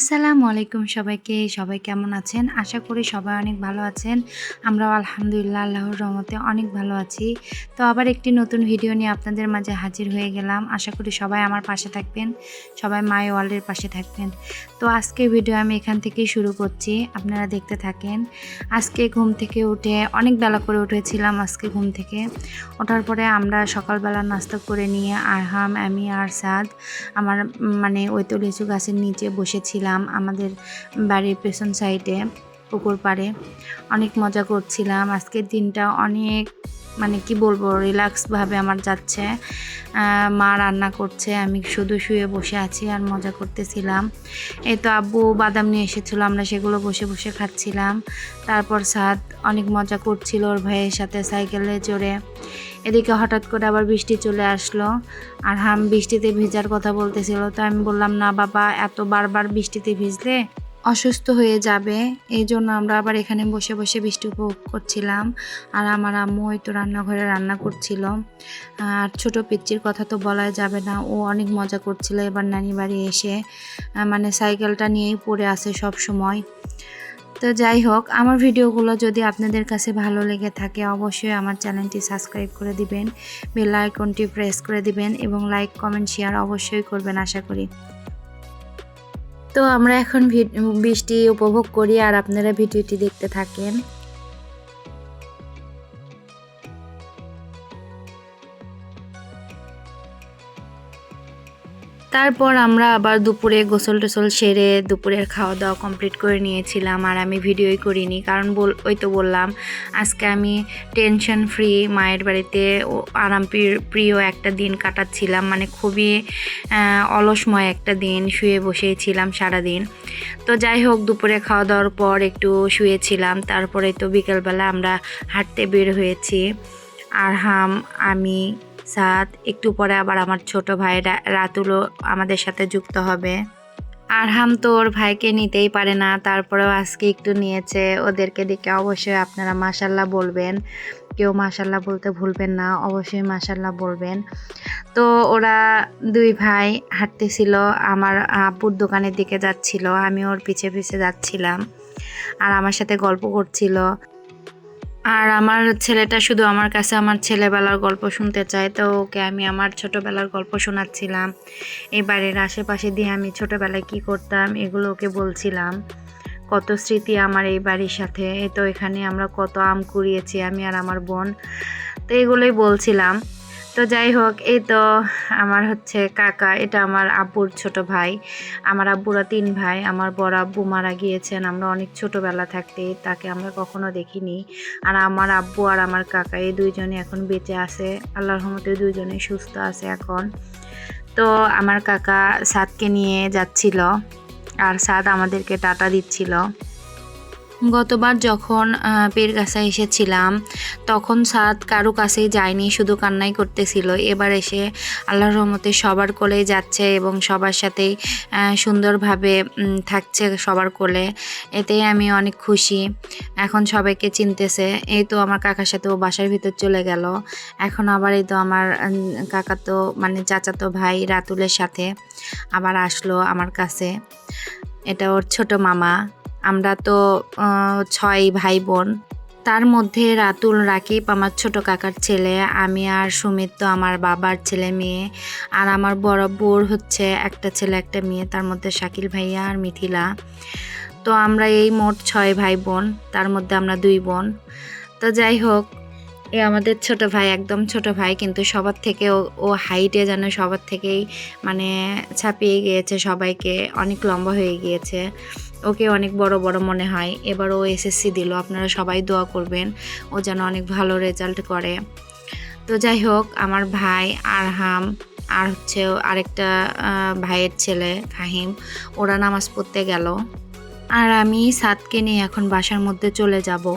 আসসালামু আলাইকুম সবাইকে। সবাই কেমন আছেন? আশা করি সবাই অনেক ভালো আছেন। আমরাও আলহামদুলিল্লাহ আল্লাহর রহমতে অনেক ভালো আছি। তো আবার একটি নতুন ভিডিও নিয়ে আপনাদের মাঝে হাজির হয়ে গেলাম। আশা করি সবাই আমার পাশে থাকবেন, সবাই মাই ওয়ার্ল্ডের পাশে থাকবেন। তো আজকের ভিডিও আমি এখান থেকেই শুরু করছি, আপনারা দেখতে থাকেন। আজকে ঘুম থেকে উঠে অনেক বেলা করে উঠেছিলাম। আজকে ঘুম থেকে ওঠার পরে আমরা সকালবেলা নাস্তা করে নিয়ে আরহাম, আমি আর সাদ আমার ওই তো লিচু গাছের নিচে বসেছিলাম আমাদের বাড়ির পেছন সাইডে পুকুর পাড়ে। অনেক মজা করছিলাম। আজকের দিনটা অনেক কি বলবো, রিল্যাক্সভাবে আমার যাচ্ছে। মা রান্না করছে, আমি শুধু শুয়ে বসে আছি আর মজা করতেছিলাম। এই তো আব্বু বাদাম নিয়ে এসেছিলো, আমরা সেগুলো বসে বসে খাচ্ছিলাম। তারপর সাদ অনেক মজা করছিল ওর ভাইয়ের সাথে সাইকেলে চড়ে। এদিকে হঠাৎ করে আবার বৃষ্টি চলে আসলো, আর বৃষ্টিতে ভিজার কথা বলতেছিল। তো আমি বললাম, না বাবা, এত বারবার বৃষ্টিতে ভিজলে অসুস্থ হয়ে যাবে। এই জন্য আমরা আবার এখানে বসে বসে বৃষ্টি উপভোগ করছিলাম। আর আমার আম্মু ওই তো রান্নাঘরে রান্না করছিল। আর ছোট পিচ্চির কথা তো বলাই যাবে না, ও অনেক মজা করছিল এবার নানি বাড়ি এসে। সাইকেলটা নিয়েই পড়ে আছে সব সময়। তো যাই হোক, আমার ভিডিওগুলো যদি আপনাদের কাছে ভালো লেগে থাকে অবশ্যই আমার চ্যানেলটি সাবস্ক্রাইব করে দিবেন, বেল আইকনটি প্রেস করে দিবেন এবং লাইক কমেন্ট শেয়ার অবশ্যই করবেন আশা করি। তো আমরা এখন বৃষ্টি উপভোগ করি আর আপনারা ভিডিওটি দেখতে থাকেন। তারপর আমরা আবার দুপুরে গোসল টোসল সেরে দুপুরের খাওয়া দাওয়া কমপ্লিট করে নিয়েছিলাম। আর আমি ভিডিওই করিনি, কারণ ওই তো বললাম আজকে আমি টেনশন ফ্রি মায়ের বাড়িতে আরাম প্রিয় একটা দিন কাটাচ্ছিলাম। খুবই অলসময় একটা দিন, শুয়ে বসেছিলাম সারাদিন। তো যাই হোক, দুপুরে খাওয়া দাওয়ার পর একটু শুয়েছিলাম। তারপরে তো বিকেলবেলা আমরা হাঁটতে বের হয়েছি। আরহাম, আমি, সাদ, একটু পরে আবার আমার ছোট ভাই রাতুলও আমাদের সাথে যুক্ত হবে। আরহাম তো ওর ভাইকে নিতেই পারে না, তারপরেও আজকে একটু নিয়েছে। ওদেরকে দেখে অবশ্যই আপনারা মাশাল্লাহ বলবেন, কেউ মাশাল্লাহ বলতে ভুলবেন না, অবশ্যই মাশাল্লাহ বলবেন। তো ওরা দুই ভাই হাঁটতেছিল, আমার আব্বুর দোকানের দিকে যাচ্ছিল, আমি ওর পিছে পিছে যাচ্ছিলাম আর আমার সাথে গল্প করছিল। আর আমার ছেলেটা শুধু আমার কাছে আমার ছেলেবেলার গল্প শুনতে চায়, তো ওকে আমি আমার ছোটোবেলার গল্প শোনাচ্ছিলাম। এই বাড়ির আশেপাশে দিয়ে আমি ছোটোবেলায় কি করতাম এগুলো ওকে বলছিলাম। কত স্মৃতি আমার এই বাড়ির সাথে। এই তো এখানে আমরা কত আম কুড়িয়েছি আমি আর আমার বোন, তো এগুলোই বলছিলাম। তো যাই হোক, এই তো আমার কাকা, এটা আমার আব্বুর ছোট ভাই। আমার আব্বুরা 3 ভাই। আমার বড় আব্বু মারা গিয়েছেন আমরা অনেক ছোটোবেলা থাকতে, তাকে আমরা কখনো দেখিনি। আর আমার আব্বু আর আমার কাকা এই দুইজনে এখন বেঁচে আছে, আল্লাহর রহমতে দুইজনেই সুস্থ আছে এখন। তো আমার কাকা সাদকে নিয়ে যাচ্ছিল আর সাদ আমাদেরকে টাটা দিচ্ছিল। গতবার যখন পীরগাছা এসেছিলাম তখন সাদ কারো কাছেই যায়নি, শুধু কান্নাই করতেছিল। এবার এসে আল্লাহর রহমতে সবার কোলেই যাচ্ছে এবং সবার সাথেই সুন্দরভাবে থাকছে সবার কোলে। এতেই আমি অনেক খুশি। এখন সবাইকে চিনতেছে। এই তো আমার কাকার সাথে ও বাসার ভিতর চলে গেল। এখন আবার এই তো আমার কাকাতো চাচাতো ভাই রাতুলের সাথে আবার আসলো আমার কাছে। এটা ওর ছোট মামা। আমরা তো 6 ভাই বোন, তার মধ্যে রাতুল, রাকিব আমার ছোট কাকার ছেলে, আমি আর সুমিত তো আমার বাবার ছেলে মেয়ে, আর আমার বড় বোর একটা ছেলে একটা মেয়ে, তার মধ্যে শাকিল ভাইয়া আর মিথিলা। তো আমরা এই মোট 6 ভাই বোন, তার মধ্যে আমরা 2 বোন। তো যাই হোক, আমাদের ছোট ভাই, একদম ছোট ভাই, কিন্তু সবার থেকে ও হাইটে যেন সবার থেকেই ছাপিয়ে গিয়েছে সবাইকে, অনেক লম্বা হয়ে গিয়েছে। ওকে অনেক বড় বড় মনে হয়। এবার ও এসএসসি দিল, আপনারা সবাই দোয়া করবেন ও যেন অনেক ভালো রেজাল্ট করে। তো যাই হোক, আমার ভাই আরহাম আর আরেকটা ভাইয়ের ছেলে ফাহিম, ওরা নামাজ পড়তে গেল। আর আমি সাদকে নিয়ে এখন বাসার মধ্যে চলে যাব।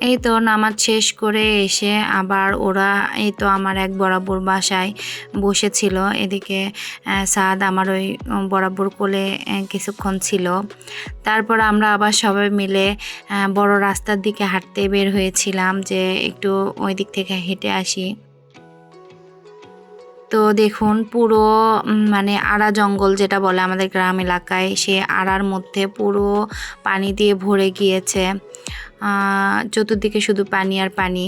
এই তো নামাজ শেষ করে এসে আবার ওরা এই তো আমার এক বরাবর বাসায় বসেছিল। এদিকে সাদ আমার ওই বরাবর কোলে কিছুক্ষণ ছিল। তারপর আমরা আবার সবাই মিলে বড় রাস্তার দিকে হাঁটতে বের হয়েছিলাম যে একটু ওই দিক থেকে হেঁটে আসি। তো তো দেখুন পুরো মানে আড়া জঙ্গল যেটা বলে আমাদের গ্রাম এলাকায়, সে আড়ার মধ্যে পুরো পানি দিয়ে ভরে গিয়েছে। চতুর্দিকে শুধু পানি আর পানি।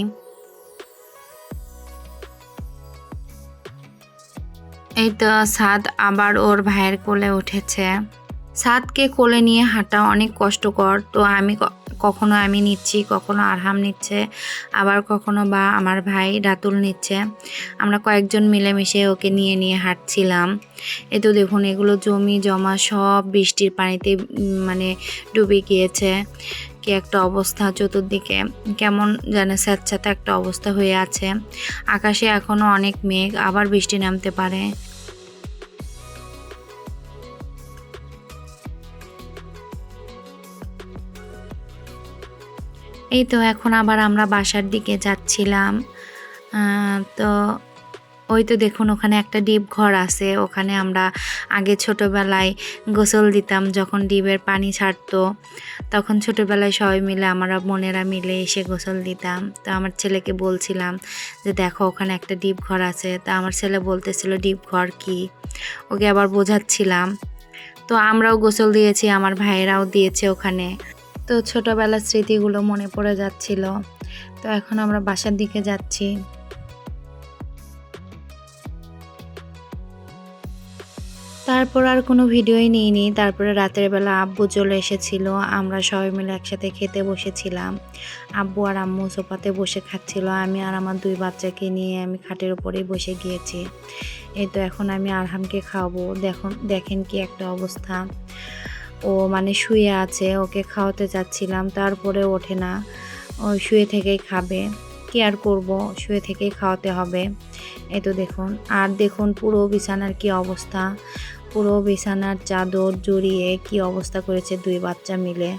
এই তো সাদ আবার ওর ভাইয়ের কোলে উঠেছে। সাদকে কোলে নিয়ে হাঁটা অনেক কষ্টকর। তো কখনো আমি নিচ্ছি, কখনো আরহাম নিচ্ছে, আবার কখনো বা আমার ভাই রাতুল নিচ্ছে। আমরা কয়েকজন মিলেমিশে ওকে নিয়ে নিয়ে হাঁটছিলাম। এই তো দেখুন এগুলো জমি জমা সব বৃষ্টির পানিতে মানে ডুবে গিয়েছে। কি একটা অবস্থা, চতুর্দিকে কেমন যেন স্যাঁতস্যাঁতে একটা অবস্থা হয়ে আছে। আকাশে এখনো অনেক মেঘ, আবার বৃষ্টি নামতে পারে। এই তো এখন আবার আমরা বাসার দিকে যাচ্ছিলাম। তো ওই তো দেখুন ওখানে একটা ডিপ ঘর আছে, ওখানে আমরা আগে ছোটোবেলায় গোসল দিতাম। যখন ডিপের পানি ছাড়তো তখন ছোটোবেলায় সবাই মিলে আমরা বোনেরা মিলে এসে গোসল দিতাম। তো আমার ছেলেকে বলছিলাম যে দেখো ওখানে একটা ডিপ ঘর আছে। তা আমার ছেলে বলতেছিল ডিপ ঘর কি, ওকে আবার বোঝাচ্ছিলাম। তো আমরাও গোসল দিয়েছি, আমার ভাইয়েরাও দিয়েছে ওখানে। তো ছোটোবেলার স্মৃতিগুলো মনে পড়ে যাচ্ছিল। তো এখন আমরা বাসার দিকে যাচ্ছি। তারপর আর কোনো ভিডিওই নিইনি। তারপরে রাতের বেলা আব্বু চলে এসেছিল, আমরা সবাই মিলে একসাথে খেতে বসেছিলাম। আব্বু আর আম্মু সোফাতে বসে খাচ্ছিল, আমি আর আমার 2 বাচ্চাকে নিয়ে আমি খাটের উপরেই বসে গিয়েছি। এই তো এখন আমি আরহামকে খাওয়াবো। দেখেন কি একটা অবস্থা, ও মানে শুয়ে আছে, ওকে খাওয়াতে যাচ্ছিলাম, তারপরে ওঠে না, ও শুয়ে থেকেই খাবে। কি আর করবো, শুয়ে থেকেই খাওয়াতে হবে। এই তো দেখুন, আর দেখুন পুরো বিছানার কি অবস্থা, পুরো বিছানার চাদর জড়িয়ে কি অবস্থা করেছে 2 বাচ্চা মিলে।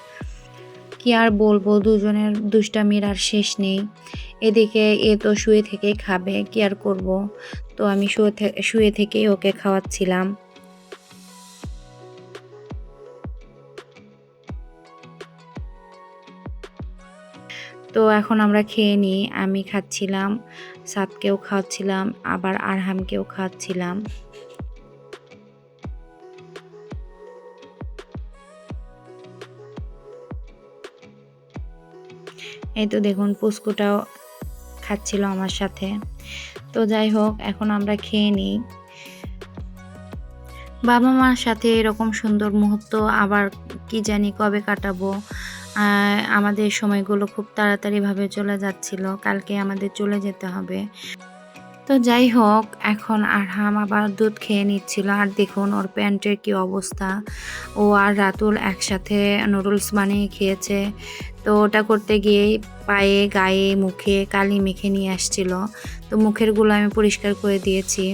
কি আর বলবো, দুজনের দুষ্টামির আর শেষ নেই। এদিকে এ তো শুয়ে থেকেই খাবে, কি আর করব। তো আমি শুয়ে থেকেই ওকে খাওয়াচ্ছিলাম। তো এখন আমরা খেয়ে নিই। আমি খাচ্ছিলাম, সাদকেও খাওয়াচ্ছিলাম, আবার আরহামকেও খাওয়াচ্ছিলাম। এই তো দেখুন পুস্কুটাও খাচ্ছিল আমার সাথে। তো যাই হোক এখন আমরা খেয়ে নিই। বাবা মার সাথে এরকম সুন্দর মুহূর্ত আবার কি জানি কবে কাটাবো। আমাদের সময়গুলো খুব তাড়াতাড়িভাবে চলে যাচ্ছিল, কালকে আমাদের চলে যেতে হবে। তো যাই হোক এখন আরহাম আবার দুধ খেয়ে নিচ্ছিল, আর দেখুন ওর প্যান্টের কি অবস্থা। ও আর রাতুল একসাথে নুডলস বানিয়ে খেয়েছে। তো ওটা করতে গিয়েই পায়ে গায়ে মুখে কালি মেখে নিয়ে আসছিল। তো মুখেরগুলো আমি পরিষ্কার করে দিয়েছি।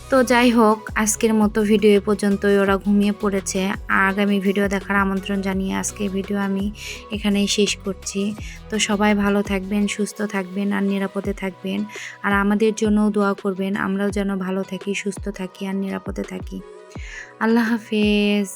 তো যাই হোক আজকের মতো ভিডিও এ পর্যন্তই, ওরা ঘুমিয়ে পড়েছে। আগামী ভিডিও দেখার আমন্ত্রণ জানিয়ে আজকের ভিডিও আমি এখানেই শেষ করছি। তো সবাই ভালো থাকবেন, সুস্থ থাকবেন আর নিরাপদে থাকবেন। আর আমাদের জন্যও দোয়া করবেন, আমরাও যেন ভালো থাকি, সুস্থ থাকি আর নিরাপদে থাকি। আল্লাহ হাফেজ।